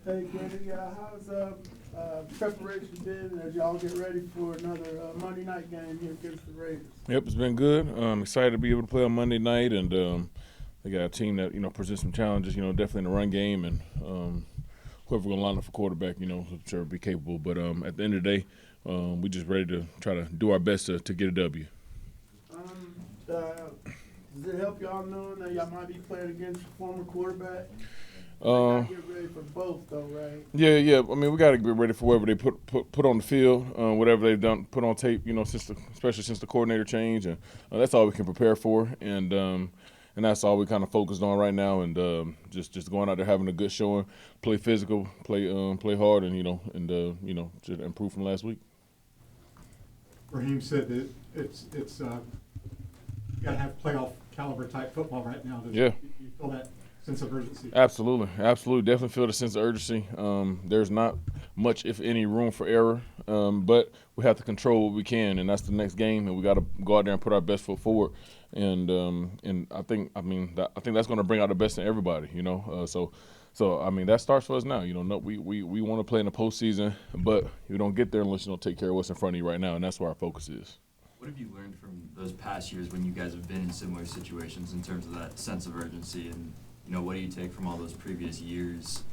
Hey, Grady, how's preparation been as y'all get ready for another Monday night game here against the Raiders? Yep, it's been good. Excited to be able to play on Monday night, and they got a team that presents some challenges. Definitely in the run game, and whoever gonna line up for quarterback, I'm sure will be capable. But at the end of the day, we just ready to try to do our best to get a W. Does it help y'all knowing that y'all might be playing against your former quarterback? Uh, Get ready for both, though, right? yeah. I mean, we got to get ready for whatever they put on the field, whatever they've done, put on tape. Especially since the coordinator change, and that's all we can prepare for, and that's all we kind of focused on right now, and just going out there having a good showing, play physical, play hard, and just improve from last week. Raheem said that it's you got to have playoff caliber type football right now. Yeah. You feel that sense of urgency? Absolutely. Definitely feel the sense of urgency. There's not much, if any, room for error, but we have to control what we can, and that's the next game, and we got to go out there and put our best foot forward. And I think that's going to bring out the best in everybody. So I mean that starts for us now. We want to play in the postseason, but you don't get there unless you don't take care of what's in front of you right now, and that's where our focus is. What have you learned from those past years when you guys have been in similar situations in terms of that sense of urgency? And, what do you take from all those previous years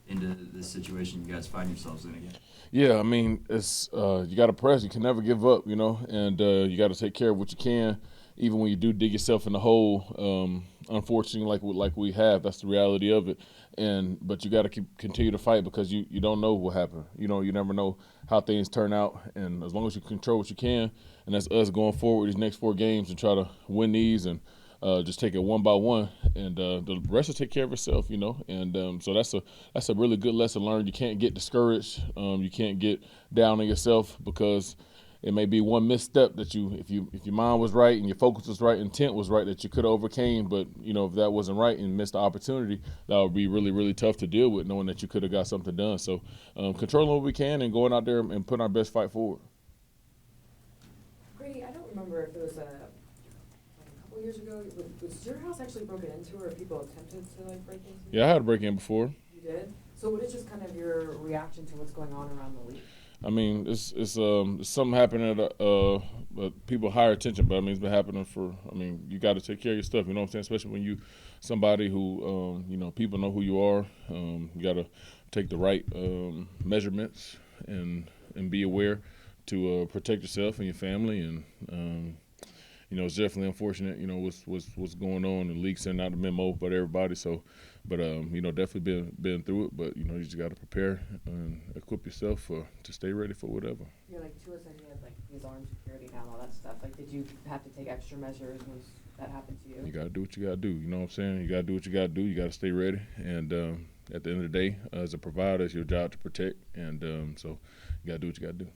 into this situation you guys find yourselves in again? Yeah, I mean, it's you got to press. You can never give up, and you got to take care of what you can, even when you do dig yourself in the hole. Unfortunately, like we have, that's the reality of it. But you got to continue to fight because you don't know what happened. You never know how things turn out, and as long as you control what you can, and that's us going forward these next 4 games and try to win these and just take it one by one, and the rest will take care of itself, And so that's a really good lesson learned. You can't get discouraged. You can't get down on yourself because it may be one misstep that if your mind was right and your focus was right, intent was right, that you could have overcame. But if that wasn't right and missed the opportunity, that would be really, really tough to deal with, knowing that you could have got something done. So controlling what we can and going out there and putting our best fight forward. Grady, I don't remember if it was a couple years ago. Was your house actually broken into, or people attempted to break into? Yeah, I had a break in before. You did? So what is just kind of your reaction to what's going on around the league? I mean, it's something happening that people higher attention, but I mean, it's been happening for. I mean, you got to take care of your stuff. You know what I'm saying? Especially when you somebody who people know who you are. You got to take the right measurements and be aware to protect yourself and your family. And it's definitely unfortunate. What's going on. The league sending out the memo about everybody. So. But definitely been through it. But you just got to prepare and equip yourself to stay ready for whatever. Yeah, Tua said he had his arm security now and all that stuff. Did you have to take extra measures once that happened to you? You got to do what you got to do. You know what I'm saying? You got to do what you got to do. You got to stay ready. And at the end of the day, as a provider, it's your job to protect. And so you got to do what you got to do.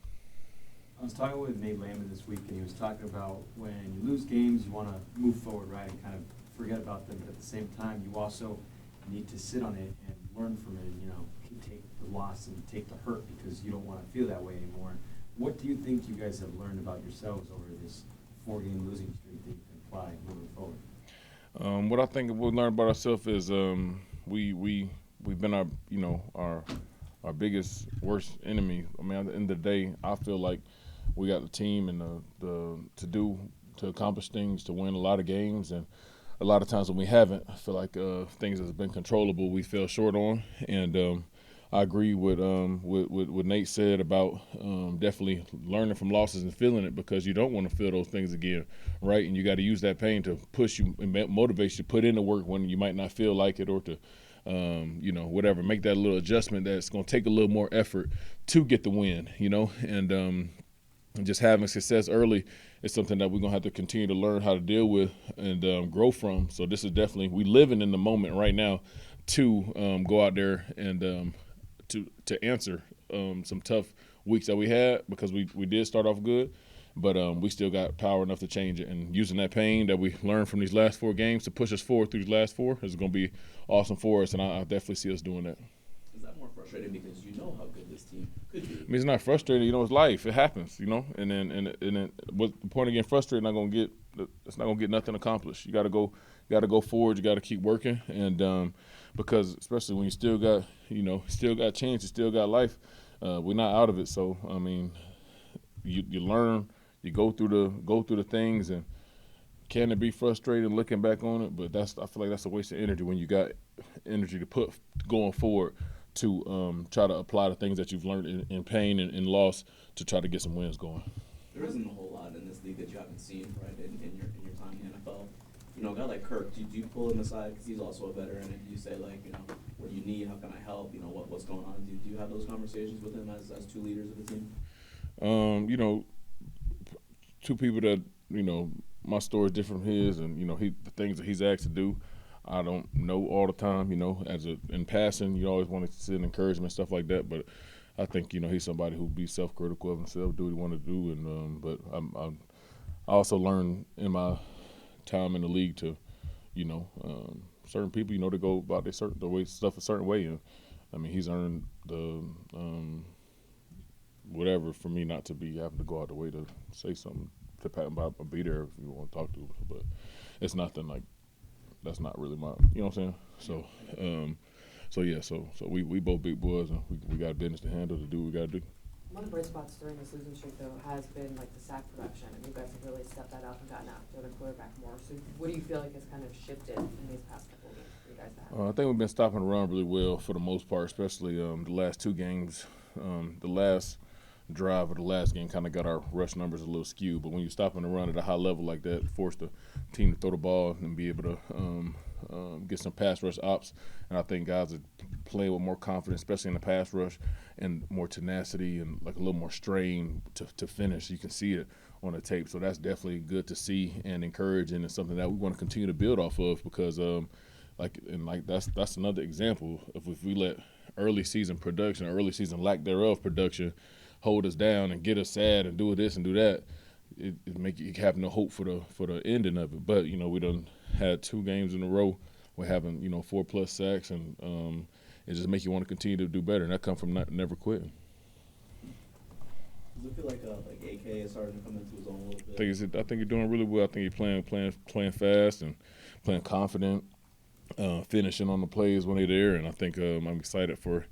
I was talking with Nate Lehman this week, and he was talking about when you lose games, you want to move forward, right, and kind of forget about them. But at the same time, you also need to sit on it and learn from it, take the loss and take the hurt because you don't want to feel that way anymore. What do you think you guys have learned about yourselves over this 4-game losing streak that you can apply moving forward? What I think we learned about ourselves is we've been our biggest worst enemy. I mean, at the end of the day, I feel like we got the team and to accomplish things, to win a lot of games, and a lot of times when we haven't, I feel like things that have been controllable we fell short on. And I agree with what Nate said about definitely learning from losses and feeling it, because you don't want to feel those things again, right? And you got to use that pain to push you and motivate you to put in the work when you might not feel like it, or to whatever, make that little adjustment that's going to take a little more effort to get the win, and just having success early is something that we're going to have to continue to learn how to deal with and grow from. So this is definitely, we living in the moment right now to go out there and to answer some tough weeks that we had, because we did start off good, but we still got power enough to change it. And using that pain that we learned from these last 4 games to push us forward through these last 4 is going to be awesome for us, and I definitely see us doing that. Is that more frustrating because you know how good this team could be? I mean, it's not frustrating. It's life. It happens, And then what's the point of getting frustrated? It's not gonna get nothing accomplished. You got to go got to go forward. You got to keep working, and because especially when you still got chance, you still got life. We're not out of it. So I mean, you learn, you go through the things, and can it be frustrating looking back on it? But I feel like that's a waste of energy when you got energy to put going forward to try to apply the things that you've learned in pain and loss to try to get some wins going. There isn't a whole lot in this league that you haven't seen, right, in your time in the NFL. You know, a guy like Kirk, do you pull him aside because he's also a veteran, and do you say, like, you know, what do you need? How can I help? You know, what's going on? Do you have those conversations with him as two leaders of the team? You know, two people that, you know, my story is different from his, and, you know, the things that he's asked to do, I don't know all the time. You know, in passing, you always want to send encouragement, stuff like that. But I think, you know, he's somebody who'll be self-critical of himself, do what he want to do. And but I also learned in my time in the league to, you know, certain people, you know, to go about the way stuff a certain way. And I mean, he's earned the whatever for me not to be having to go out the way to say something to pat him. I'll be there if you want to talk to him. But it's nothing like. That's not really my, you know what I'm saying? So we both big boys, and we got business to handle to do what we got to do. One of the bright spots during this losing streak, though, has been like the sack production, and you guys have really stepped that up and gotten after the quarterback more. So what do you feel like has kind of shifted in these past couple of games for you guys to have? I think we've been stopping the run really well for the most part, especially the last two games. The last drive of the last game kind of got our rush numbers a little skewed, but when you're stopping the run at a high level like that, force the team to throw the ball and be able to get some pass rush ops. And I think guys are playing with more confidence, especially in the pass rush, and more tenacity and like a little more strain to finish. You can see it on the tape, so that's definitely good to see and encouraging, and something that we want to continue to build off of because that's another example of if we let early season production, early season lack thereof production, hold us down and get us sad and do this and do that, it make you have no hope for the ending of it. But, you know, we done had 2 games in a row with having, you know, 4+ sacks, and it just make you want to continue to do better, and that comes from never quitting. Does it feel like AK is starting to come into his own a little bit? I think he's doing really well. I think he's playing fast and playing confident, finishing on the plays when they're there, and I think I'm excited for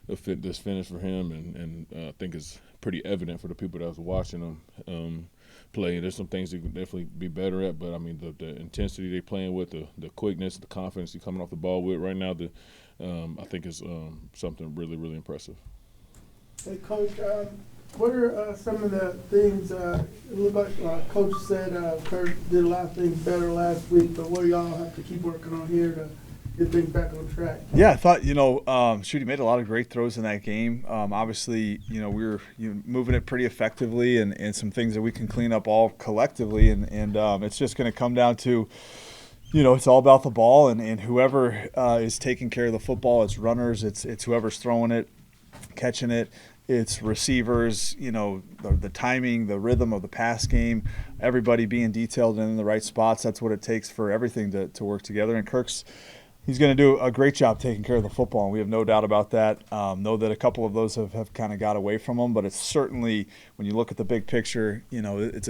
this finish for him, and I think it's pretty evident for the people that's watching him play. There's some things he can definitely be better at, but I mean the intensity they're playing with, the quickness, the confidence he's coming off the ball with right now, I think is something really, really impressive. Hey, Coach, what are some of the things, it looked like Coach said Kirk did a lot of things better last week, but what do y'all have to keep working on here to get things back on track? Yeah, I thought, he made a lot of great throws in that game. Obviously, we were moving it pretty effectively, and some things that we can clean up all collectively, and it's just going to come down to, it's all about the ball, and whoever is taking care of the football, it's runners, it's whoever's throwing it, catching it, it's receivers, the timing, the rhythm of the pass game, everybody being detailed and in the right spots. That's what it takes for everything to work together. And he's going to do a great job taking care of the football, and we have no doubt about that. Know that a couple of those have kind of got away from him, but it's certainly, when you look at the big picture, it's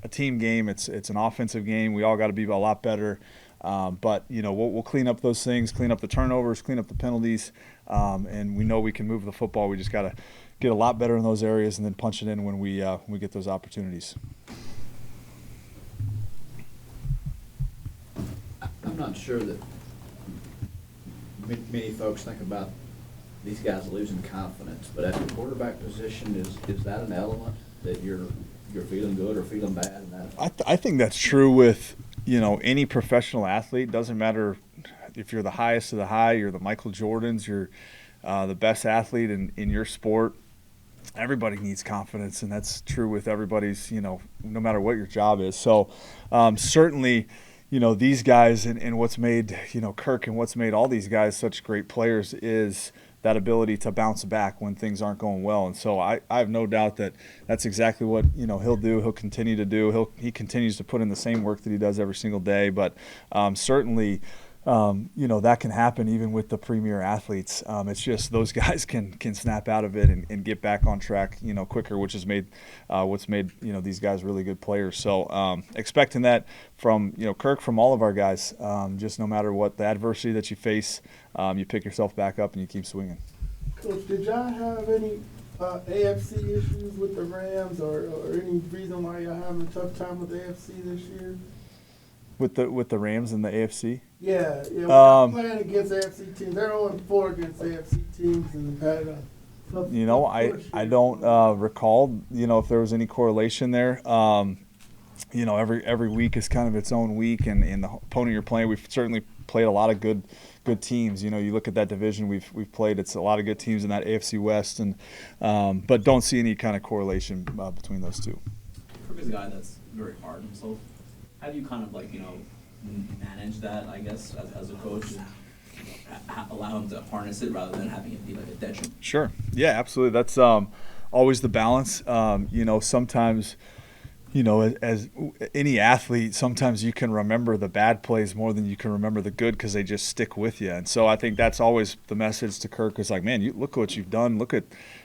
a team game. It's an offensive game. We all got to be a lot better. But we'll clean up those things, clean up the turnovers, clean up the penalties, and we know we can move the football. We just got to get a lot better in those areas and then punch it in when we get those opportunities. I'm not sure that many folks think about these guys losing confidence, but at the quarterback position, is that an element that you're feeling good or feeling bad? I think that's true with any professional athlete. Doesn't matter if you're the highest of the high, you're the Michael Jordans, you're the best athlete in your sport. Everybody needs confidence, and that's true with everybody's, no matter what your job is. So certainly, these guys and what's made, Kirk and what's made all these guys such great players is that ability to bounce back when things aren't going well. And so I have no doubt that that's exactly what, he'll do. He'll continue to do. He continues to put in the same work that he does every single day. But certainly that can happen even with the premier athletes. It's just those guys can snap out of it and get back on track, quicker, which has made what's made these guys really good players. So expecting that from Kirk, from all of our guys. Just no matter what the adversity that you face, you pick yourself back up and you keep swinging. Coach, did y'all have any AFC issues with the Rams, or any reason why y'all having a tough time with the AFC this year? With the Rams and the AFC? Yeah, we're playing against AFC teams. They're 0-4 against AFC teams, and had a tough I don't recall, if there was any correlation there. Every week is kind of its own week, and the opponent you're playing, we've certainly played a lot of good teams. You look at that division we've played, it's a lot of good teams in that AFC West, and but don't see any kind of correlation between those two. Kirk is a guy that's very hard on himself. How do you kind of manage that, I guess, as a coach, and allow him to harness it rather than having it be like a detriment? Sure. Yeah, absolutely. That's always the balance. Sometimes, as any athlete, sometimes you can remember the bad plays more than you can remember the good because they just stick with you. And so I think that's always the message to Kirk is like, man, you look what you've done. Look at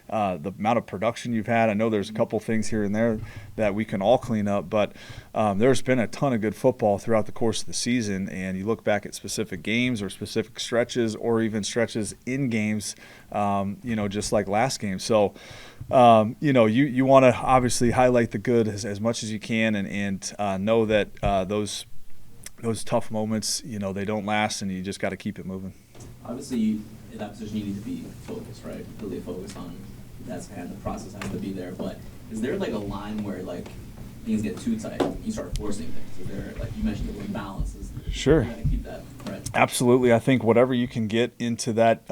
the amount of production you've had. I know there's a couple things here and there that we can all clean up, but there's been a ton of good football throughout the course of the season. And you look back at specific games or specific stretches or even stretches in games, just like last game. So, you want to obviously highlight the good as much as you can, and know that those tough moments, they don't last, and you just got to keep it moving. Obviously, in that position, you need to be focused, right? Really focused on that's and the process has to be there. But is there like a line where things get too tight, you start forcing things? Is there, like you mentioned, the word balance? Sure. You gotta keep that right. Absolutely. I think whatever you can get into that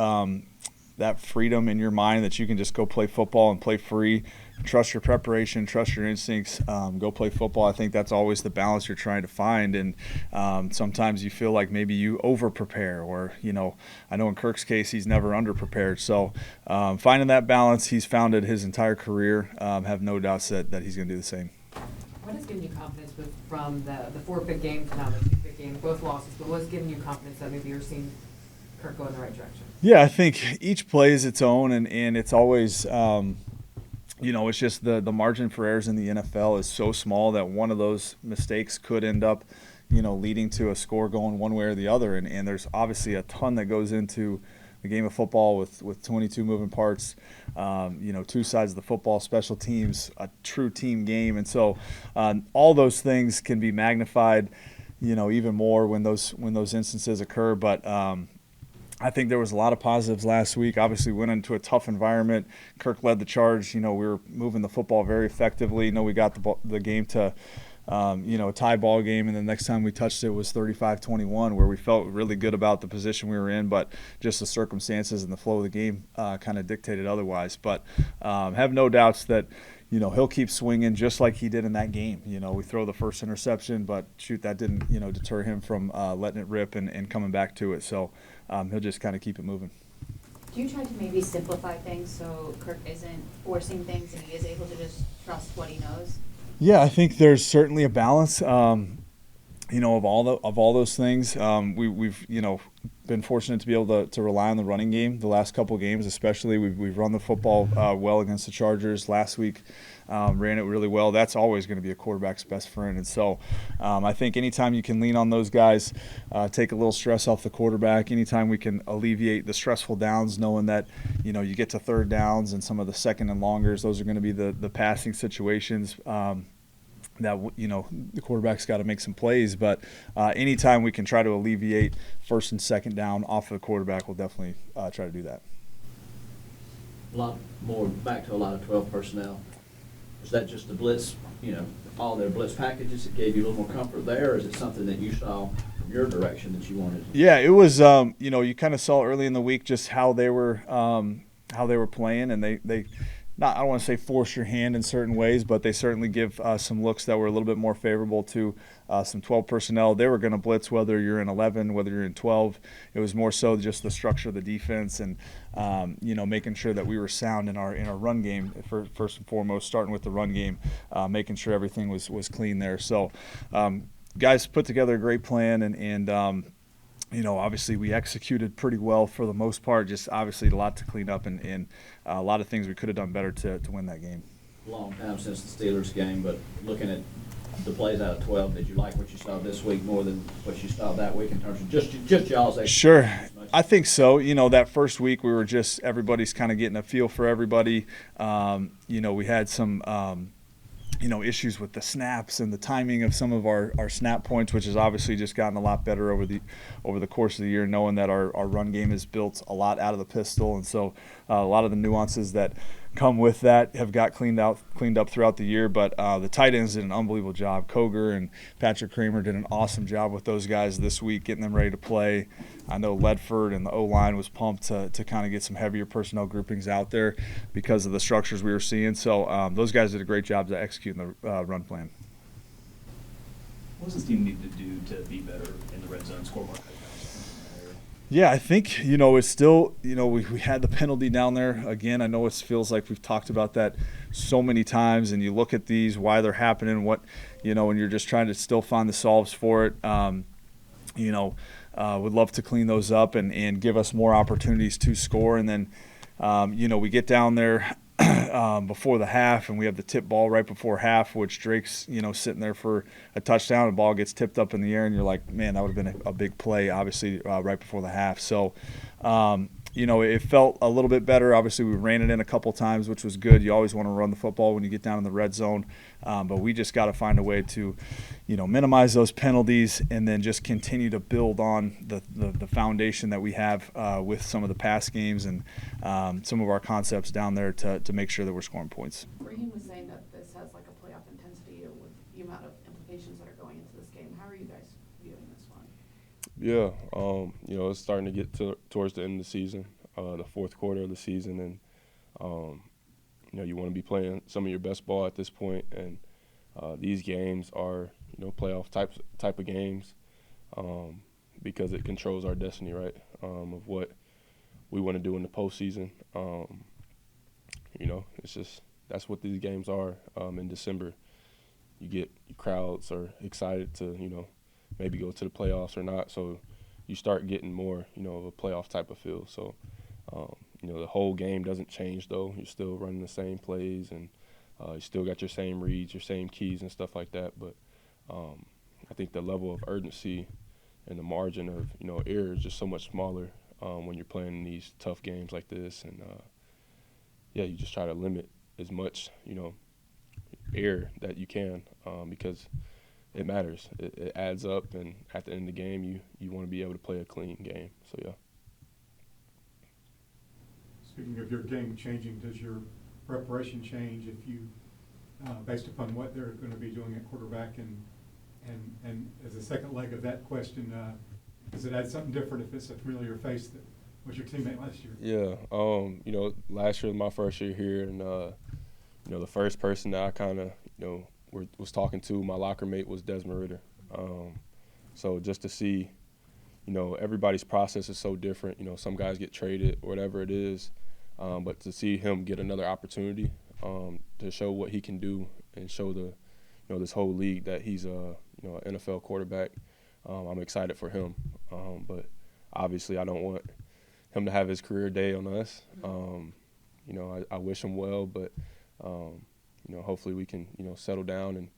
that freedom in your mind that you can just go play football and play free, trust your preparation, trust your instincts, go play football. I think that's always the balance you're trying to find. And sometimes you feel like maybe you over-prepare, or, I know in Kirk's case, he's never under-prepared. So finding that balance, he's found it his entire career. Have no doubts that he's going to do the same. What has given you confidence from the 4 big games, now the 2 big games, both losses, but what's given you confidence that maybe you're seeing Kirk go in the right direction? Yeah, I think each play is its own, and it's always it's just the margin for errors in the NFL is so small that one of those mistakes could end up, leading to a score going one way or the other. And there's obviously a ton that goes into the game of football with 22 moving parts, 2 sides of the football, special teams, a true team game. And so all those things can be magnified, even more when those instances occur. But I think there was a lot of positives last week. Obviously, went into a tough environment. Kirk led the charge. We were moving the football very effectively. We got the game to, a tie ball game, and the next time we touched it was 35-21, where we felt really good about the position we were in, but just the circumstances and the flow of the game kind of dictated otherwise. But have no doubts that, he'll keep swinging just like he did in that game. We throw the first interception, but shoot, that didn't, deter him from letting it rip and coming back to it. So he'll just kind of keep it moving. Do you try to maybe simplify things so Kirk isn't forcing things and he is able to just trust what he knows? Yeah, I think there's certainly a balance. Of all those things, we've been fortunate to be able to rely on the running game the last couple of games, especially. We've run the football well against the Chargers last week. Ran it really well. That's always going to be a quarterback's best friend. And so I think anytime you can lean on those guys, take a little stress off the quarterback, anytime we can alleviate the stressful downs, knowing that, you get to third downs and some of the second and longers, those are going to be the passing situations that, the quarterback's got to make some plays. But anytime we can try to alleviate first and second down off of the quarterback, we'll definitely try to do that. A lot more, back to a lot of 12 personnel. Was that just the blitz, all their blitz packages that gave you a little more comfort there, or is it something that you saw from your direction that you wanted? Yeah, it was, you kind of saw early in the week just how they were playing, and they not, I don't want to say force your hand in certain ways, but they certainly give some looks that were a little bit more favorable to some 12 personnel. They were going to blitz whether you're in 11, whether you're in 12. It was more so just the structure of the defense and, making sure that we were sound in our run game, first and foremost, starting with the run game, making sure everything was clean there. So guys put together a great plan, and obviously we executed pretty well for the most part. Just obviously a lot to clean up and a lot of things we could have done better to win that game. Long time since the Steelers game, but looking at the plays out of 12, did you like what you saw this week more than what you saw that week in terms of just y'all's execution? Sure. I think so. That first week we were just everybody's kind of getting a feel for everybody. We had some issues with the snaps and the timing of some of our snap points, which has obviously just gotten a lot better over the course of the year, knowing that our run game is built a lot out of the pistol. And so a lot of the nuances that come with that have got cleaned up throughout the year. But the tight ends did an unbelievable job. Koger and Patrick Kramer did an awesome job with those guys this week, getting them ready to play. I know Ledford and the O-line was pumped to kind of get some heavier personnel groupings out there because of the structures we were seeing. So those guys did a great job to executing the run plan. What does this team need to do to be better in the red zone, score more touchdowns? Yeah, I think, it's still, we had the penalty down there. Again, I know it feels like we've talked about that so many times, and you look at these, why they're happening, what, and you're just trying to still find the solves for it. Would love to clean those up and give us more opportunities to score. And then, we get down there before the half, and we have the tip ball right before half, which Drake's, sitting there for a touchdown. The ball gets tipped up in the air, and you're like, man, that would have been a big play, obviously, right before the half. So, it felt a little bit better. Obviously, we ran it in a couple times, which was good. You always want to run the football when you get down in the red zone. But we just got to find a way to, minimize those penalties and then just continue to build on the foundation that we have with some of the past games and some of our concepts down there to make sure that we're scoring points. Raheem was saying that this has like a playoff intensity with the amount of implications that are going into this game. How are you guys viewing this one? Yeah, it's starting to get towards the end of the season, the fourth quarter of the season, and you want to be playing some of your best ball at this point, and these games are playoff type of games because it controls our destiny, right? Of what we want to do in the postseason. It's just that's what these games are. In December, crowds are excited to maybe go to the playoffs or not. So you start getting more of a playoff type of feel. So the whole game doesn't change though. You're still running the same plays and you still got your same reads, your same keys and stuff like that. But I think the level of urgency and the margin of error is just so much smaller when you're playing these tough games like this. And you just try to limit as much error that you can because it matters. It adds up, and at the end of the game, you want to be able to play a clean game. So yeah. Speaking of your game changing, does your preparation change if you, based upon what they're going to be doing at quarterback, and as a second leg of that question, does it add something different if it's a familiar face that was your teammate last year? Yeah, last year was my first year here, and the first person that I kind of was talking to, my locker mate, was Desmond Ridder. So just to see, everybody's process is so different. Some guys get traded, whatever it is. But to see him get another opportunity to show what he can do and show this whole league that he's an NFL quarterback, I'm excited for him. But obviously I don't want him to have his career day on us. I wish him well, but hopefully we can settle down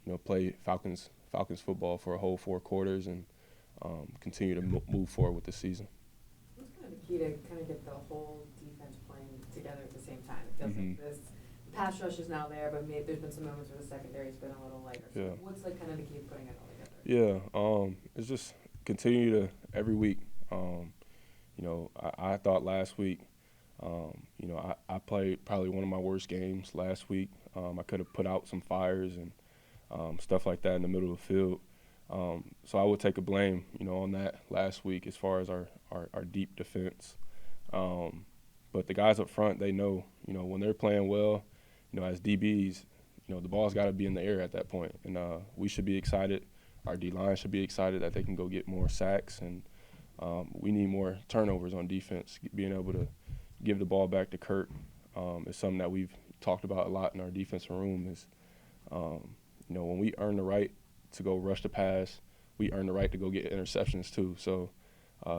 and play Falcons football for a whole 4 quarters and continue to move forward with the season. What's kind of the key to kind of get the whole defense playing together at the same time? It feels like this pass rush is now there, but maybe there's been some moments where the secondary's been a little lighter. So what's kind of the key to putting it all together? Yeah, it's just continue to every week. I thought last week, I played probably one of my worst games last week. I could have put out some fires and stuff like that in the middle of the field. So I would take a blame, on that last week as far as our deep defense. But the guys up front, they know, when they're playing well, as DBs, the ball's got to be in the air at that point. And we should be excited. Our D-line should be excited that they can go get more sacks. And we need more turnovers on defense. Being able to give the ball back to Kirk is something that we've talked about a lot in our defensive room is, when we earn the right to go rush the pass, we earn the right to go get interceptions too. So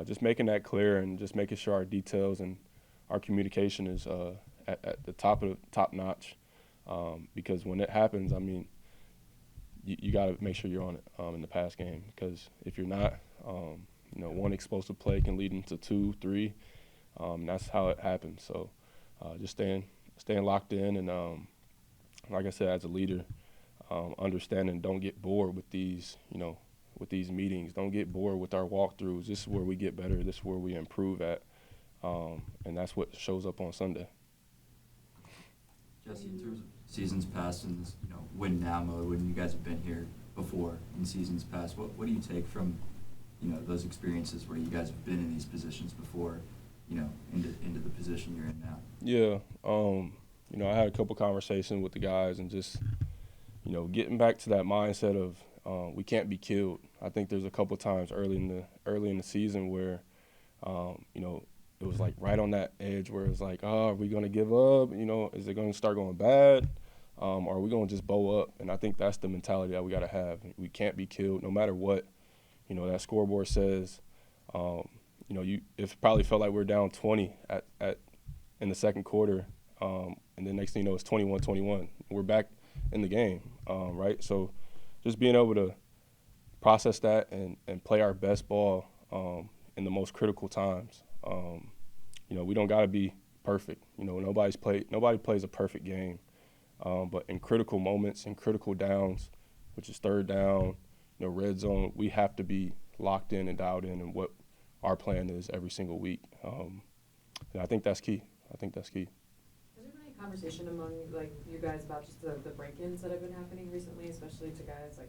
just making that clear and just making sure our details and our communication is at the top notch. Because when it happens, I mean, you got to make sure you're on it in the pass game, because if you're not, one explosive play can lead into 2, 3. That's how it happens. So just staying locked in, and like I said, as a leader, understanding, don't get bored with these meetings. Don't get bored with our walkthroughs. This is where we get better. This is where we improve at, and that's what shows up on Sunday. Jessie, in terms of seasons past and this, win now mode, when you guys have been here before in seasons past, what do you take from, those experiences where you guys have been in these positions before, into the position you're in now? Yeah, I had a couple conversations with the guys, and just, getting back to that mindset of we can't be killed. I think there's a couple times early in the season where, it was like right on that edge where it's like, are we going to give up? Is it going to start going bad? Or are we going to just bow up? And I think that's the mentality that we got to have. We can't be killed no matter what, that scoreboard says. It probably felt like we were down 20 in the second quarter. And then next thing you know, it's 21-21. We're back in the game, right? So just being able to process that and play our best ball in the most critical times. We don't got to be perfect. Nobody plays a perfect game. But in critical moments, in critical downs, which is third down, red zone, we have to be locked in and dialed in what our plan is every single week. And I think that's key. Has there been any conversation among you guys about just the break-ins that have been happening recently, especially to guys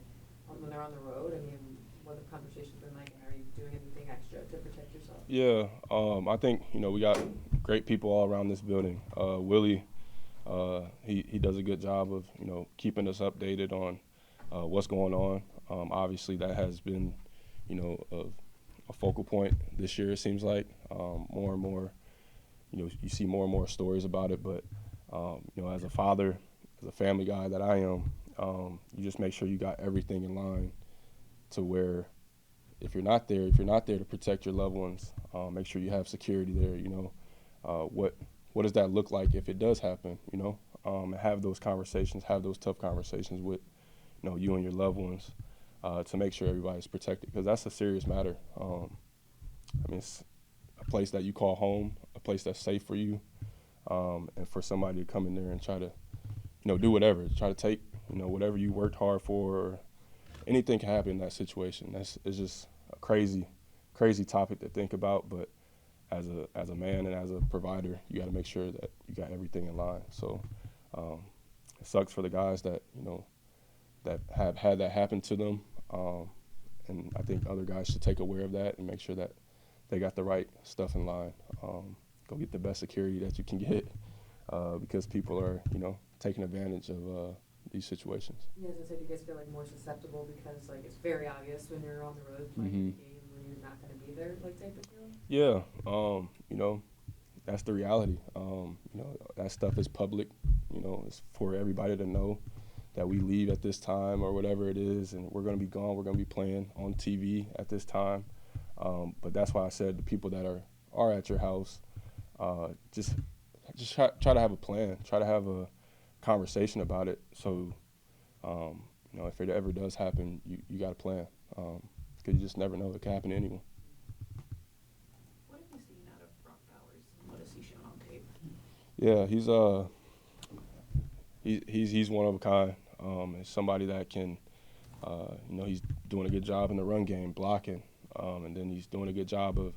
when they're on the road? I mean, what have conversations been like, and are you doing anything extra to protect yourself? Yeah, I think we got great people all around this building. Willie, he does a good job of keeping us updated on what's going on. Obviously, that has been a focal point this year. It seems like more and more. You see more and more stories about it. But as a father, as a family guy that I am, you just make sure you got everything in line to where if you're not there to protect your loved ones, make sure you have security there. What does that look like if it does happen? And have those conversations, have those tough conversations with you and your loved ones to make sure everybody's protected, because that's a serious matter. It's a place that you call home, a place that's safe for you, and for somebody to come in there and try to do whatever, try to take whatever you worked hard for. Or anything can happen in that situation. It's just a crazy topic to think about. But as a man and as a provider, you got to make sure that you got everything in line. So it sucks for the guys that that have had that happen to them. And I think other guys should take aware of that and make sure that they got the right stuff in line. Go get the best security that you can get, because people are taking advantage of these situations. Yeah, as I said, you guys feel more susceptible because it's very obvious when you're on the road playing a game when you're not going to be there, type of feeling. Yeah, that's the reality. That stuff is public. It's for everybody to know that we leave at this time or whatever it is, and we're going to be gone. We're going to be playing on TV at this time. But that's why I said the people that are at your house, just try to have a plan. Try to have a conversation about it. So, if it ever does happen, you got a plan, because you just never know. It can happen to anyone. What have you seen out of Brock Bowers, and what has he shown on tape? Yeah, he's one of a kind. It's somebody that can, he's doing a good job in the run game, blocking, and then he's doing a good job of,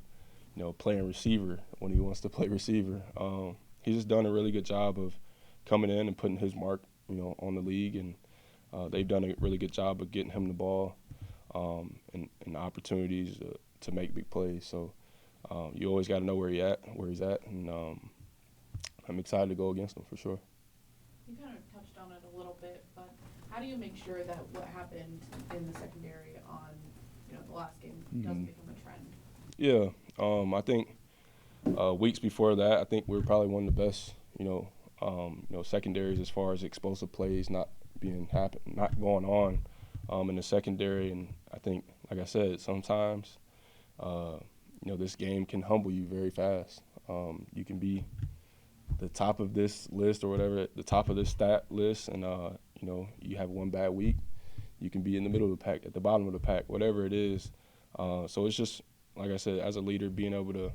playing receiver when he wants to play receiver. He's just done a really good job of coming in and putting his mark, on the league, and they've done a really good job of getting him the ball and opportunities to make big plays. So you always got to know where he's at, and I'm excited to go against him for sure. You kind of touched on it a little bit, but how do you make sure that what happened in the secondary on the last game doesn't become a trend? Yeah, I think weeks before that, I think we were probably one of the best, secondaries as far as explosive plays not going on in the secondary. And I think like I said, sometimes, this game can humble you very fast. You can be the top of this list or whatever, the top of this stat list, and, you have one bad week. You can be in the middle of the pack, at the bottom of the pack, whatever it is. So it's just, like I said, as a leader, being able to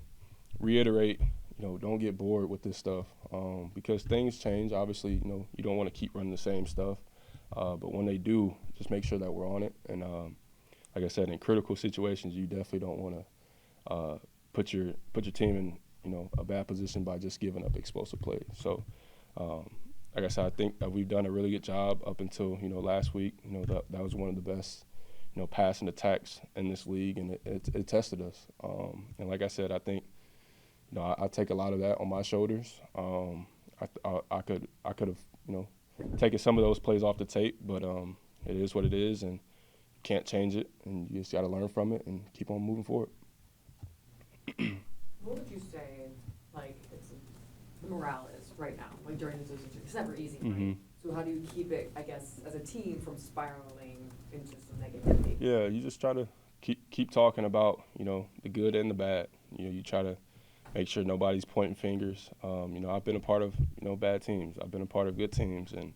reiterate, don't get bored with this stuff because things change. Obviously, you don't want to keep running the same stuff. But when they do, just make sure that we're on it. And like I said, in critical situations, you definitely don't want to put your team in a bad position by just giving up explosive plays. So, like I said, I think that we've done a really good job up until last week. That was one of the best passing attacks in this league, and it tested us. And like I said, I think I take a lot of that on my shoulders. I could have taken some of those plays off the tape, but it is what it is, and you can't change it, and you just got to learn from it and keep on moving forward. What would you say, the morale is right now, during this season? It's never easy, right? Mm-hmm. So how do you keep it, I guess, as a team from spiraling into some negativity? Yeah, you just try to keep talking about, the good and the bad. You try to make sure nobody's pointing fingers. I've been a part of, bad teams. I've been a part of good teams. And,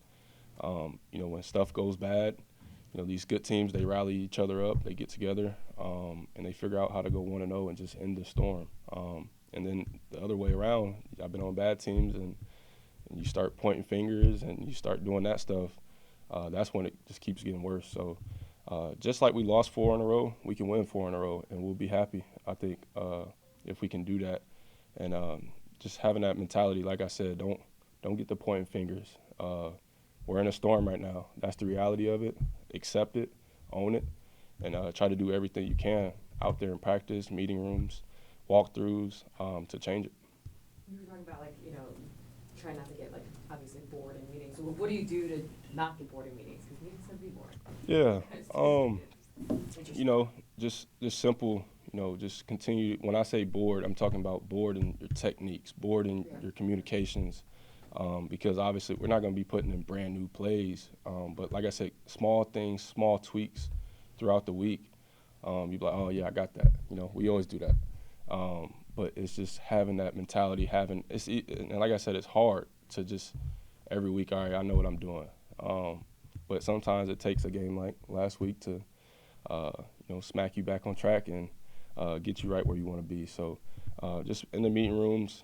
when stuff goes bad, these good teams, they rally each other up, they get together, and they figure out how to go 1-0 and just end the storm. And then the other way around, I've been on bad teams, and you start pointing fingers and you start doing that stuff, that's when it just keeps getting worse. So just like we lost 4 in a row, we can win 4 in a row, and we'll be happy, I think, if we can do that. And just having that mentality, like I said, don't get the pointing fingers. We're in a storm right now. That's the reality of it. Accept it, own it, and try to do everything you can out there in practice, meeting rooms, walkthroughs to change it. You were talking about, trying not to get, obviously bored in meetings. So what do you do to not get bored in meetings? Because meetings can be boring. Yeah. Just simple, just continue. When I say bored, I'm talking about bored in your techniques, bored in your communications, because obviously we're not going to be putting in brand new plays. But like I said, small things, small tweaks throughout the week. You'd be like, oh, yeah, I got that. We always do that. But it's just having that mentality, and like I said, it's hard to just every week, all right, I know what I'm doing. But sometimes it takes a game like last week to, smack you back on track and get you right where you want to be. So just in the meeting rooms,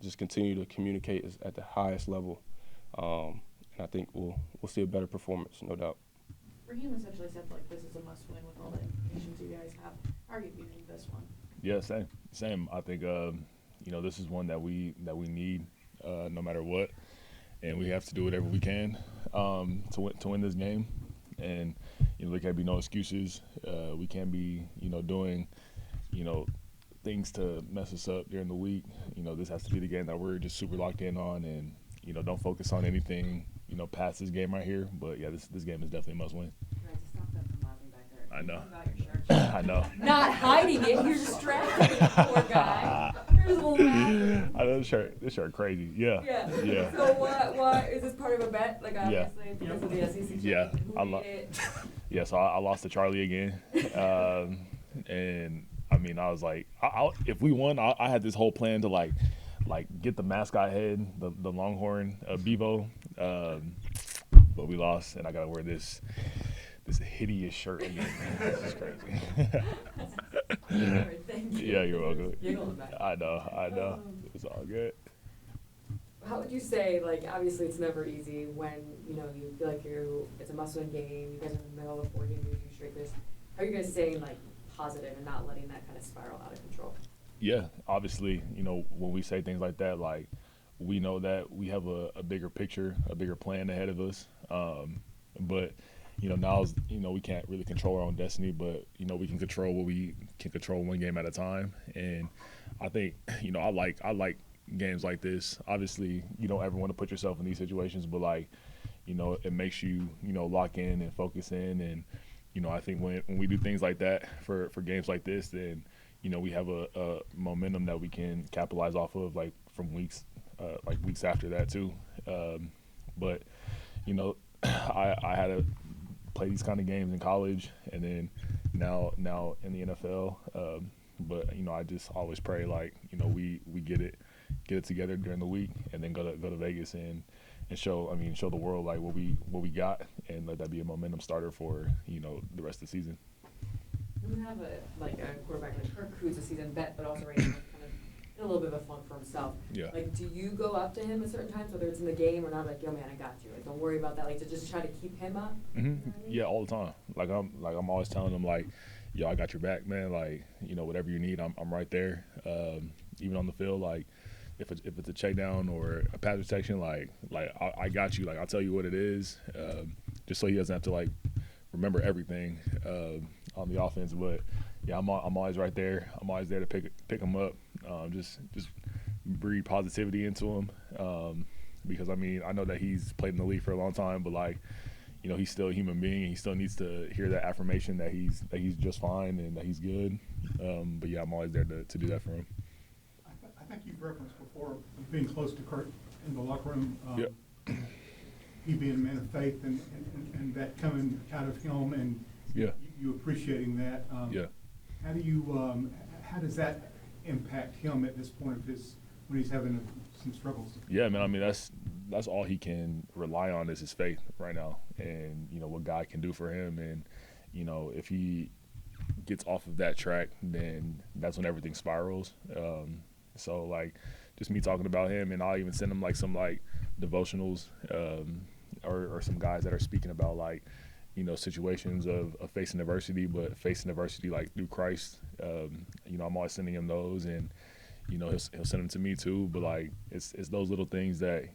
just continue to communicate at the highest level. And I think we'll see a better performance, no doubt. Raheem essentially said, this is a must-win with all the implications you guys have. How are you viewing this one? Yeah, same. I think this is one that we need no matter what, and we have to do whatever we can to win this game. And there can't be no excuses. We can't be doing things to mess us up during the week. This has to be the game that we're just super locked in on, and don't focus on anything past this game right here. But yeah, this game is definitely a must win. I know. I know. Not hiding it. You're distracting the poor guy. Here's a little laugh. I know this shirt crazy. Yeah. Yeah. So what is this part of a bet? Obviously because of the SEC. Yeah. So I lost to Charlie again, and I mean I was like, if we won, I had this whole plan to get the mascot head, the Longhorn Bevo, but we lost, and I gotta wear this hideous shirt again. This is crazy. Thank you. Yeah, you're welcome. Back. I know. It's all good. How would you say, obviously it's never easy when, you feel like it's a must-win game, you guys are in the middle of 4-game losing streak. How are you guys staying, positive and not letting that kind of spiral out of control? Yeah, obviously, when we say things like that, we know that we have a bigger picture, a bigger plan ahead of us. But now, we can't really control our own destiny, but, we can control what we can control one game at a time. And I think, I like games like this. Obviously, you don't ever want to put yourself in these situations, but, it makes you, lock in and focus in. And, I think when we do things like that for games like this, then, we have a momentum that we can capitalize off of, from weeks after that too. But, I had to play these kind of games in college, and then now in the NFL. But I just always pray we get it together during the week, and then go to Vegas and show the world what we got, and let that be a momentum starter for the rest of the season. When you have a quarterback like Kirk, who's a seasoned vet, but also right now kind of in a little bit of a funk for himself. Yeah. Do you go up to him at certain times, whether it's in the game or not? Yo, man, I got you. Don't worry about that. To just try to keep him up. Mm-hmm. You know what I mean? Yeah, all the time. I'm always telling him yo, I got your back, man. Whatever you need, I'm right there. Even on the field, if it's a check down or a pass protection, I got you. I'll tell you what it is, just so he doesn't have to remember everything on the offense. But yeah, I'm always right there. I'm always there to pick him up. Just breathe positivity into him, because I know that he's played in the league for a long time, but he's still a human being, and he still needs to hear that affirmation that he's just fine and that he's good. But yeah, I'm always there to do that for him. I think you've referenced before being close to Kurt in the locker room. Yep. He being a man of faith, and that coming out of him, and Yeah. you appreciating that. Yeah. How does that impact him at this point when he's having some struggles? Yeah, man. That's all he can rely on is his faith right now, and what God can do for him. And if he gets off of that track, then that's when everything spirals. So just me talking about him, and I'll even send him some devotionals, or some guys that are speaking about situations of facing adversity, but facing adversity through Christ. I'm always sending him those, and he'll send them to me too. But it's those little things that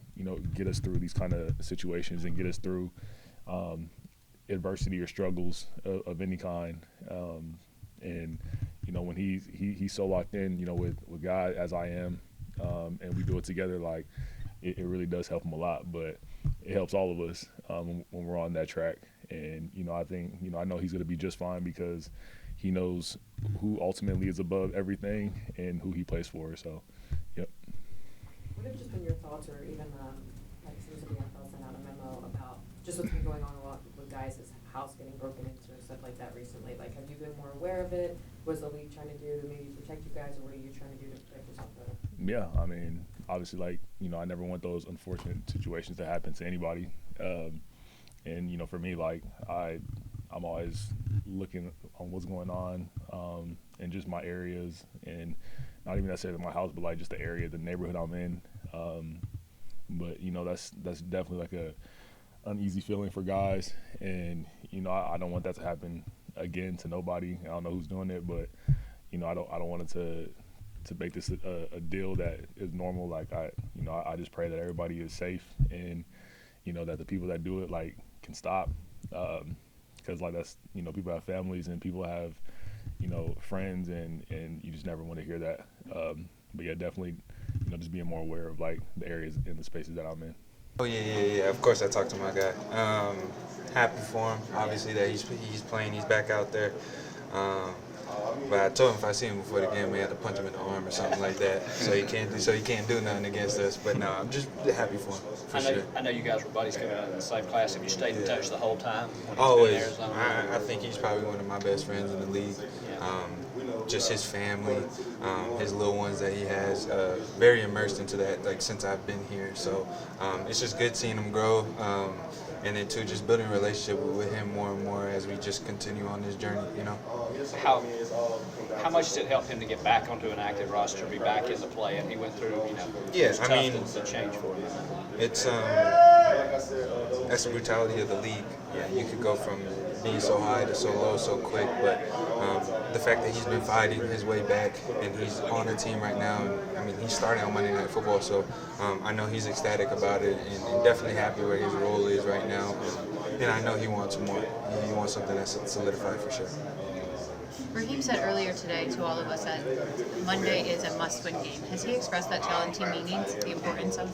get us through these kind of situations and get us through adversity or struggles of any kind. And when he's so locked in, with God as I am, and we do it together, it really does help him a lot. But it helps all of us when we're on that track. And I think I know he's going to be just fine, because he knows who ultimately is above everything and who he plays for. So, yep. What have just been your thoughts, or even seems to be NFL sent out a memo about just what's been going on a lot with guys' house getting broken into and stuff like that recently? Have you been more aware of it? What's the league trying to do to maybe protect you guys, or what are you trying to do to protect yourself better? Yeah, obviously, I never want those unfortunate situations to happen to anybody. And for me, I'm always looking on what's going on in just my areas, and not even necessarily my house, but just the area, the neighborhood I'm in. But that's definitely a uneasy feeling for guys, and I don't want that to happen again to nobody. I don't know who's doing it, but I don't want it to make this a deal that is normal. I just pray that everybody is safe, and that the people that do it can stop, because that's people have families, and people have friends, and you just never want to hear that. But yeah, definitely just being more aware of the areas and the spaces that I'm in. Oh yeah. Of course, I talked to my guy. Happy for him, obviously, that he's playing. He's back out there. But I told him if I see him before the game, we had to punch him in the arm or something like that, so he can't do nothing against us. But no, I'm just happy for him. Sure. I know you guys were buddies coming out of the same class. Have you stayed in touch the whole time? Always. I think he's probably one of my best friends in the league. Just his family, his little ones that he has, very immersed into that since I've been here. So it's just good seeing him grow. And then too, just building a relationship with him more and more as we just continue on this journey, How much does it help him to get back onto an active roster, be back in the play, and he went through, Yeah, the change for him? It's that's the brutality of the league. Yeah, you could go from being so high to so low so quick, but the fact that he's been fighting his way back, and he's on a team right now, and he's starting on Monday Night Football, so I know he's ecstatic about it, and definitely happy where his role is right now, and I know he wants more. He wants something that's solidified for sure. Raheem said earlier today to all of us that Monday is a must-win game. Has he expressed that to all in team meetings, the importance of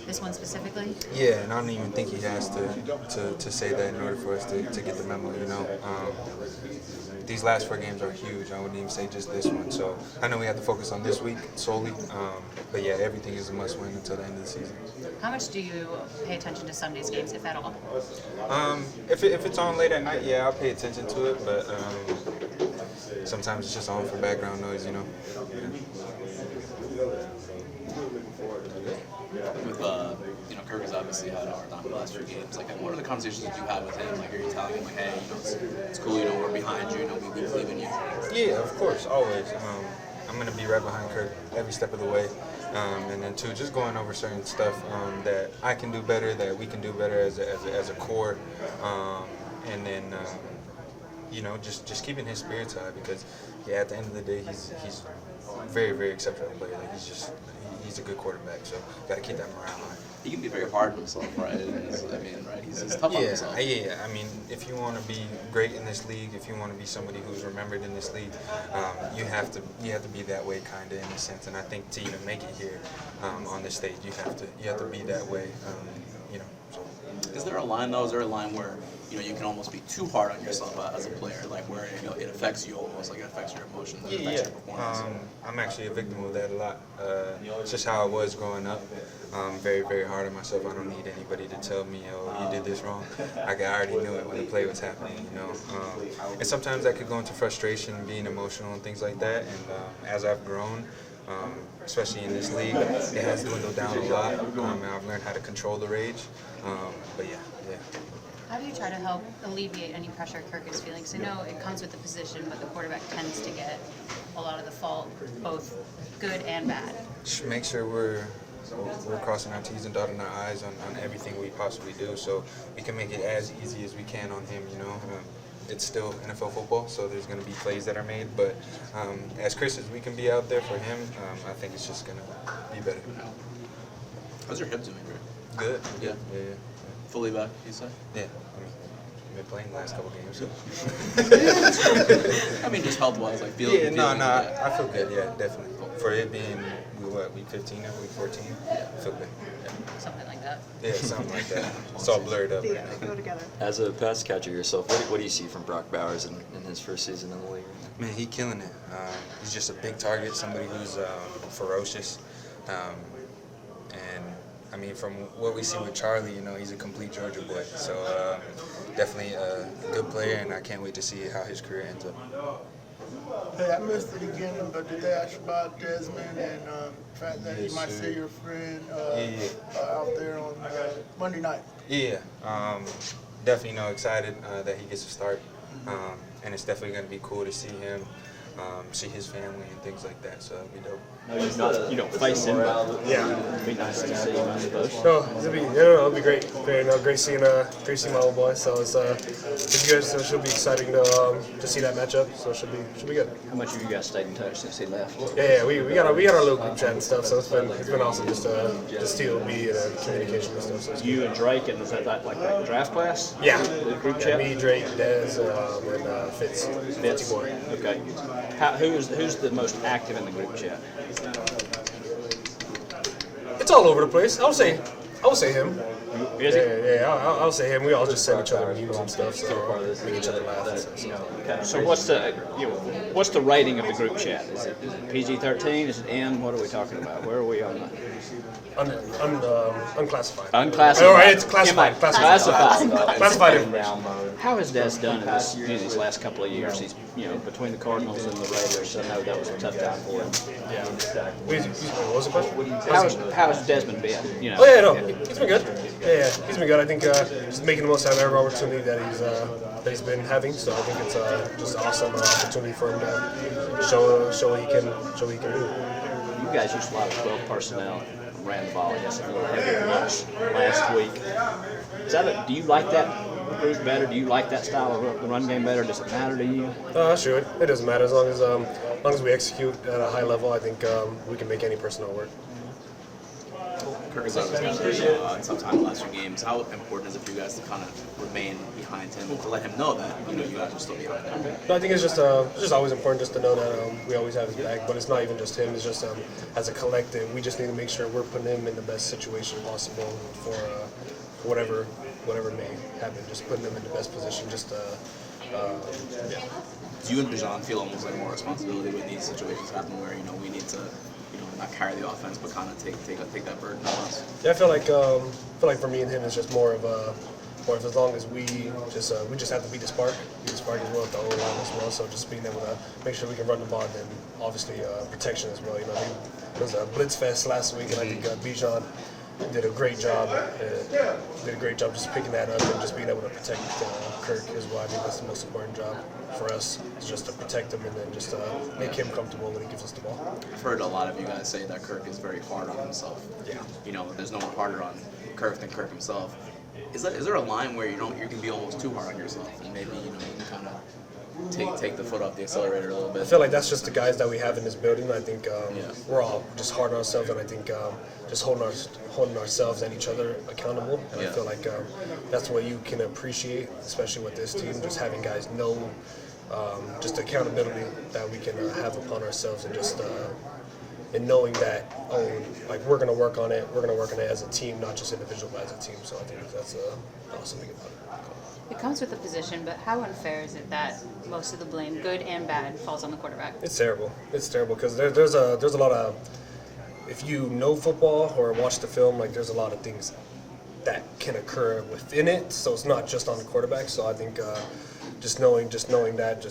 this one specifically? Yeah, and I don't even think he has to say that in order for us to get the memo, you know. These last 4 games are huge. I wouldn't even say just this one. So I know we have to focus on this week solely. But yeah, everything is a must-win until the end of the season. How much do you pay attention to Sunday's games, if at all? If it's on late at night, yeah, I'll pay attention to it. But sometimes it's just on for background noise, you know. With Kirk has obviously had a hard time the last 3 games. Like, what are the conversations that you have with him? Like, are you telling him, like, hey, it's cool, we're behind you, we believe in you? Yeah, of course, always. I'm gonna be right behind Kirk every step of the way. And then 2, just going over certain stuff that I can do better, that we can do better as a core, and then just keeping his spirits high, because at the end of the day he's very, very exceptional player. Like, he's a good quarterback, so got to keep that morale high. He can be very hard on himself, right? He's tough on himself. Yeah. I mean, if you want to be great in this league, if you want to be somebody who's remembered in this league, you have to be that way, kind of, in a sense. And I think to even make it here on this stage, you have to be that way. So. Is there a line though? Is there a line where you can almost be too hard on yourself as a player, like where it affects you almost, like it affects your emotions, it affects your performance? I'm actually a victim of that a lot. It's just how I was growing up. Very, very hard on myself. I don't need anybody to tell me, "Oh, you did this wrong." I already knew it when the play was happening, And sometimes that could go into frustration, being emotional, and things like that. And as I've grown, especially in this league, it has dwindled down a lot. And I've learned how to control the rage. But yeah. How do you try to help alleviate any pressure Kirk is feeling? Because I know it comes with the position, but the quarterback tends to get a lot of the fault, both good and bad. Just make sure we're crossing our T's and dotting our I's on everything we possibly do, so we can make it as easy as we can on him, It's still NFL football, so there's going to be plays that are made, but as Chris as we can be out there for him, I think it's just going to be better. How's your hip doing, Greg? Good. Yeah. Fully back, you say? Yeah. I've been playing the last couple games, so. I mean, just health-wise, like feeling. Yeah, I feel good. Yeah, definitely. For it being week 15 or week 14, I feel good. Yeah. Something like that. Yeah, something like that. It's all blurred up. Yeah, they go together. As a pass catcher yourself, what do you see from Brock Bowers in his first season in the league? Man, he's killing it. He's just a big target, somebody who's ferocious. And I mean, from what we see with Charlie, he's a complete Georgia boy. So definitely a good player, and I can't wait to see how his career ends up. Hey, I missed it again, but did they ask about Desmond and the fact that you might see your friend out there on Monday night? Yeah, definitely excited that he gets to start, and it's definitely going to be cool to see him, see his family and things like that. So it'll be dope. You don't face him. Yeah. It'd be nice to see him, I suppose. No, it'll be great. Great seeing my old boy. So it's good. So it should be exciting to see that matchup. So it should be good. How much have you guys stayed in touch since he left? Yeah. We got our little group chat and stuff. So it's been awesome just still be in communication and stuff. So you and Drake, and is that like that draft class? Yeah. The group chat. Me, Drake, Dez, and Fitz. Boy. Okay. Who's the most active in the group chat? It's all over the place. I would say him. Is he? Yeah, I'll say him. We all just send each other memes and stuff, so make each other laugh and stuff. Okay. So what's the rating of the group chat? Is it PG-13? Is it N? What are we talking about? Where are we on the? Unclassified. Unclassified. All right, it's classified. Classified. How has Des done in these last couple of years? He's between the Cardinals and the Raiders. I know that was a tough time for him. Yeah. What was the question? How has Desmond been? Oh yeah, no, he's been good. Yeah, he's been good. I think just making the most out of every opportunity that he's been having. So I think it's just an awesome opportunity for him to show what he can do. You guys used a lot of 12 personnel. Ran the ball, I guess, a little heavier last week. Do you like that group better? Do you like that style of the run game better? Does it matter to you? Sure. It doesn't matter as long as we execute at a high level. I think we can make any personnel work. Coach, Kirk has obviously had in some time in the last few games. How important is it for you guys to kind of remain behind him and to let him know that you guys are still behind him? No, I think it's just always important just to know that we always have his back. But it's not even just him. It's just as a collective, we just need to make sure we're putting him in the best situation possible for whatever may happen. Just putting him in the best position. Just yeah. Do you and Bijan feel almost like more responsibility when these situations happen where we need to not carry the offense but kind of take that burden on us? Yeah, I feel like for me and him it's just more of as long as we just have to be the spark as well at the O line as well. So just being able to make sure we can run the ball and then obviously protection as well. It was a blitz fest last week and I think Bijan did a great job. Just picking that up and just being able to protect Kirk as well. I think that's the most important job for us, is just to protect him and then just make him comfortable when he gives us the ball. I've heard a lot of you guys say that Kirk is very hard on himself. Yeah. There's no one harder on Kirk than Kirk himself. Is there a line where you can be almost too hard on yourself and maybe you can kind of take the foot off the accelerator a little bit? I feel like that's just the guys that we have in this building. I think we're all just hard on ourselves, and I think just holding ourselves and each other accountable. And I feel like that's what you can appreciate, especially with this team, just having guys know just the accountability that we can have upon ourselves, and just and knowing that we're gonna work on it. We're gonna work on it as a team, not just individual, but as a team. So I think that's awesome thing about it. It comes with the position, but how unfair is it that most of the blame, good and bad, falls on the quarterback? It's terrible. It's terrible because there's a lot of, if you know football or watch the film, there's a lot of things that can occur within it. So it's not just on the quarterback. So I think just knowing that,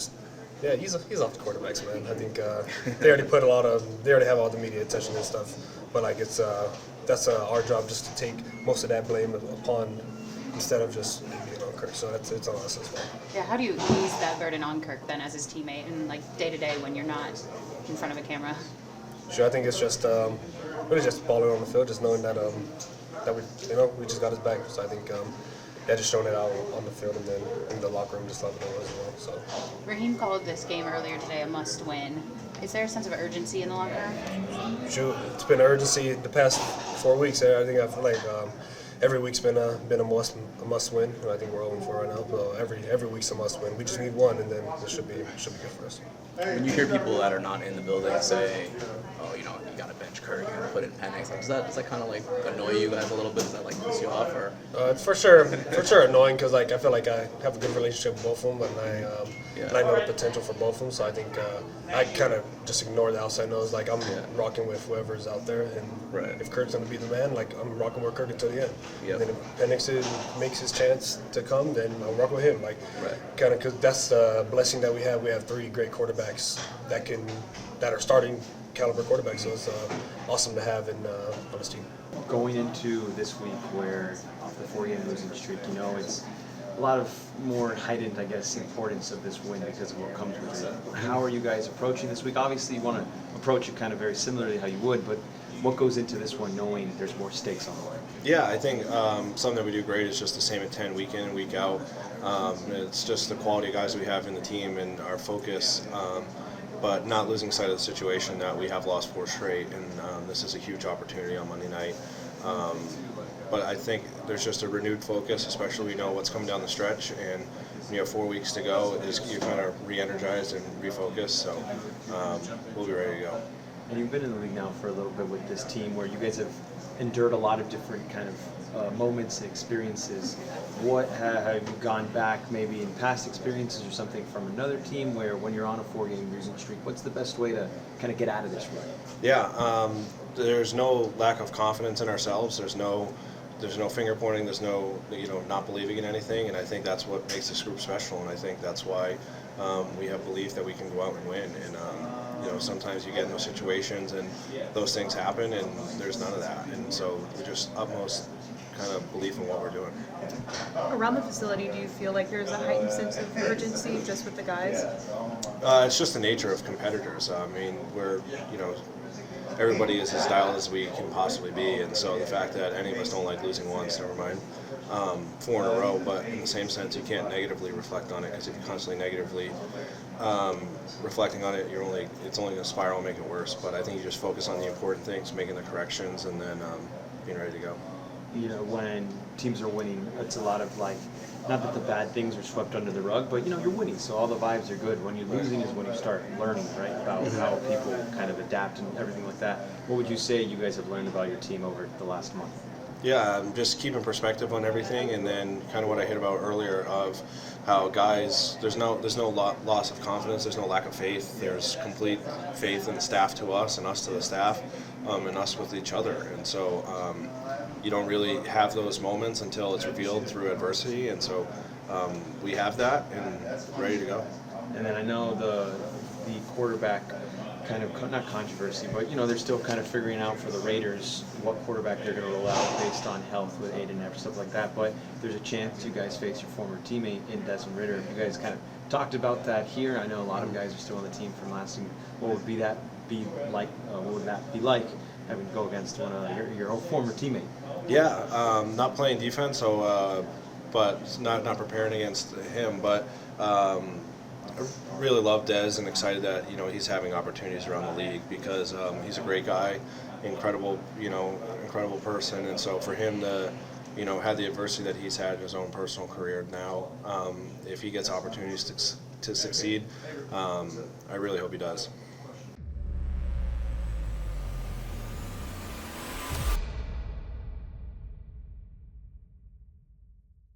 he's off the quarterbacks, man. I think they already have all the media attention and stuff. But that's our job, just to take most of that blame upon, instead of just Kirk. So it's on us as well. Yeah, how do you ease that burden on Kirk then as his teammate and day to day when you're not in front of a camera? Sure, I think it's just really just balling on the field, just knowing that we just got his back. So I think just showing it out on the field and then in the locker room, just letting it know as well. So Raheem called this game earlier today a must-win. Is there a sense of urgency in the locker room? Sure, it's been urgency the past 4 weeks. I think I feel like every week's been a must win. And I think we're 0-4 right now. So every week's a must win. We just need one, and then it should be good for us. When you hear people that are not in the building say, "Oh, you got to bench Kirk, you got to put in Penix," does that kind of annoy you guys a little bit? Does that piss you off, or? It's for sure annoying because I feel like I have a good relationship with both of them, and I know the potential for both of them. So I think I kind of just ignore the outside noise. I'm rocking with whoever's out there, and if Kirk's gonna be the man, I'm rocking with Kirk until the end. And then if Penix makes his chance to come, then I'll rock with him. Kind of, because that's the blessing that we have. We have 3 great quarterbacks that are starting caliber quarterbacks. So it's awesome to have on this team. Going into this week, where off the 4-game losing streak, it's a lot of more heightened, I guess, importance of this win because of what comes with it. How are you guys approaching this week? Obviously, you want to approach it kind of very similarly how you would, but what goes into this one knowing there's more stakes on the line? Yeah, I think something that we do great is just the same intent week in and week out. It's just the quality of guys we have in the team and our focus, but not losing sight of the situation that we have lost 4 straight, and this is a huge opportunity on Monday night. But I think there's just a renewed focus, especially we know what's coming down the stretch, and 4 weeks to go, you're kind of re-energized and refocused, so we'll be ready to go. And you've been in the league now for a little bit with this team where you guys have endured a lot of different kind of moments and experiences. What have you gone back maybe in past experiences or something from another team where when you're on a 4-game losing streak, what's the best way to kind of get out of this run? Yeah, there's no lack of confidence in ourselves. There's no finger pointing. There's no not believing in anything, and I think that's what makes this group special. And I think that's why we have belief that we can go out and win. And sometimes you get in those situations and those things happen, and there's none of that. And so we just utmost kind of belief in what we're doing. Around the facility, do you feel like there's a heightened sense of urgency just with the guys? It's just the nature of competitors. I mean, we're everybody is as dialed as we can possibly be, and so the fact that any of us don't like losing once, never mind 4 in a row, but in the same sense you can't negatively reflect on it, because if you're constantly negatively reflecting on it, it's only going to spiral and make it worse. But I think you just focus on the important things, making the corrections, and then being ready to go. You know, when teams are winning, it's a lot of like, not that the bad things are swept under the rug, but you know, you're winning, so all the vibes are good. When you're losing is when you start learning, right, about how people kind of adapt and everything like that. What would you say you guys have learned about your team over the last month? Yeah, just keeping perspective on everything, and then kind of what I hit about earlier of how guys, there's no loss of confidence, there's no lack of faith. There's complete faith in the staff to us, and us to the staff, and us with each other. And so you don't really have those moments until it's revealed through adversity, and so we have that and ready to go. And then I know the quarterback kind of, not controversy, but you know, they're still kind of figuring out for the Raiders what quarterback they're going to roll out based on health with Aiden and stuff like that. But there's a chance you guys face your former teammate in Desmond Ridder. You guys kind of talked about that here. I know a lot of guys are still on the team from last year. What would that be like having to go against one of your former teammate? Yeah, not playing defense, so but not preparing against him, but. I really love Dez and excited that he's having opportunities around the league because he's a great guy, incredible person, and so for him to have the adversity that he's had in his own personal career now, if he gets opportunities to succeed, I really hope he does.